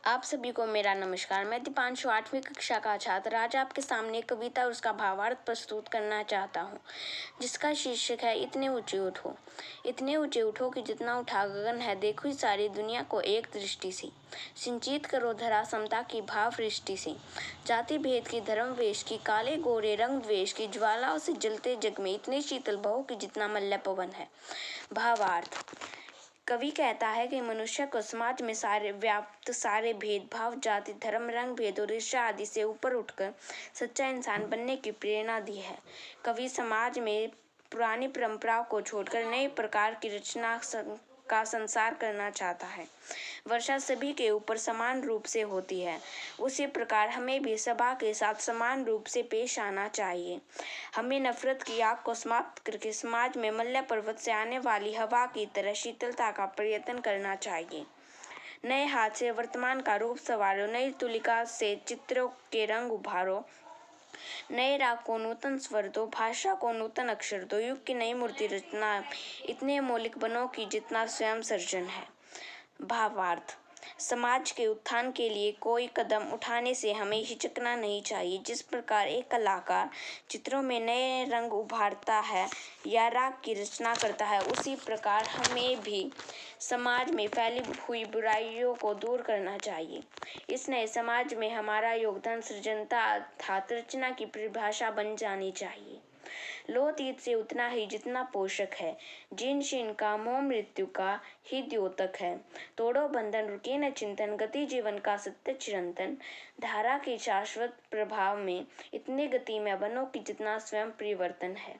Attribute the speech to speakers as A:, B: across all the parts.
A: आप सभी को मेरा नमस्कार। मैं दीपांशु 8वीं कक्षा का छात्र आज आपके सामने एक कविता और उसका भावार्थ प्रस्तुत करना चाहता हूँ, जिसका शीर्षक है इतने ऊंचे उठो। इतने ऊंचे उठो कि जितना उठा गगन है, देखो इस सारी दुनिया को एक दृष्टि से। सिंचित करो धरा समता की भाव वृष्टि से। जाति भेद की, धर्म वेश की, काले गोरे रंग द्वेष की, ज्वालाओं से जलते जग में इतने शीतल बहो कि जितना मल्ल पवन है। भावार्थ। कवि कहता है कि मनुष्य को समाज में व्याप्त सारे भेदभाव, जाति, धर्म, रंग भेद और ईर्ष्या आदि से ऊपर उठकर सच्चा इंसान बनने की प्रेरणा दी है। कवि समाज में पुरानी परंपराओं को छोड़कर नए प्रकार की रचना का संसार करना चाहता है। वर्षा सभी के ऊपर समान रूप से होती है, उसी प्रकार हमें भी सभा के साथ समान रूप से पेश आना चाहिए। हमें नफरत की आग को समाप्त करके समाज में मल्य पर्वत से आने वाली हवा की तरह शीतलता का प्रयत्न करना चाहिए। नए हाथ से वर्तमान का रूप संवारो, नई तुलिका से चित्रों के रंग उभारो, नए राग को नूतन स्वर दो, भाषा को नूतन अक्षर दो, युग की नई मूर्ति रचना इतने मौलिक बनो कि जितना स्वयं सर्जन है। भावार्थ। समाज के उत्थान के लिए कोई कदम उठाने से हमें हिचकना नहीं चाहिए। जिस प्रकार एक कलाकार चित्रों में नए रंग उभारता है या राग की रचना करता है, उसी प्रकार हमें भी समाज में फैली हुई बुराइयों को दूर करना चाहिए। इस नए समाज में हमारा योगदान सृजनता अर्थात रचना की परिभाषा बन जानी चाहिए। लोथ ईद से उतना ही जितना पोषक है, जीन शीन का मोह मृत्यु का ही द्योतक है। तोड़ो बंधन, रुके न चिंतन, गति जीवन का सत्य चिरंतन। धारा के शाश्वत प्रभाव में इतनी गति में बनो कि जितना स्वयं परिवर्तन है।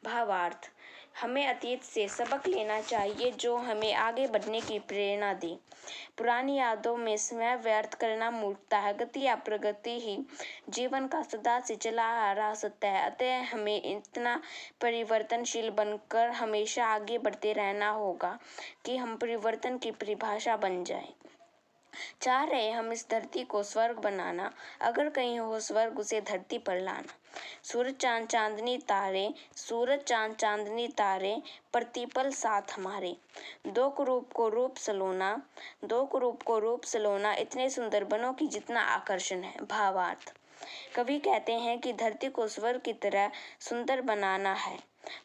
A: भावार्थ। हमें अतीत से सबक लेना चाहिए जो हमें आगे बढ़ने की प्रेरणा दे। पुरानी यादों में समय व्यर्थ करना मूर्खता है। गति या प्रगति ही जीवन का सदा से चला आ रहा सत्य है। अतः हमें इतना परिवर्तनशील बनकर हमेशा आगे बढ़ते रहना होगा कि हम परिवर्तन की परिभाषा बन जाएं। चाह रहे हम इस धरती को स्वर्ग बनाना, अगर कहीं हो स्वर्ग उसे धरती पर लाना। सूरज चांद चांदनी तारे, सूरज चांद चांदनी तारे, प्रतिपल साथ हमारे। दो कुरूप को रूप सलोना, दो कुरूप को रूप सलोना, इतने सुंदर बनो कि जितना आकर्षण है। भावार्थ। कवि कहते हैं कि धरती को स्वर्ग की तरह सुंदर बनाना है,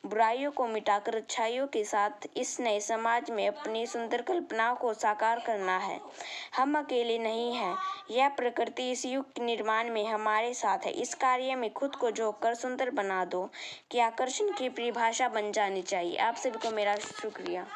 A: बुराइयों को मिटाकर अच्छाइयों के साथ इस नए समाज में अपनी सुंदर कल्पनाओं को साकार करना है। हम अकेले नहीं हैं, यह प्रकृति इस युग के निर्माण में हमारे साथ है। इस कार्य में खुद को झोंक कर सुंदर बना दो कि आकर्षण की परिभाषा बन जानी चाहिए। आप सभी को मेरा शुक्रिया।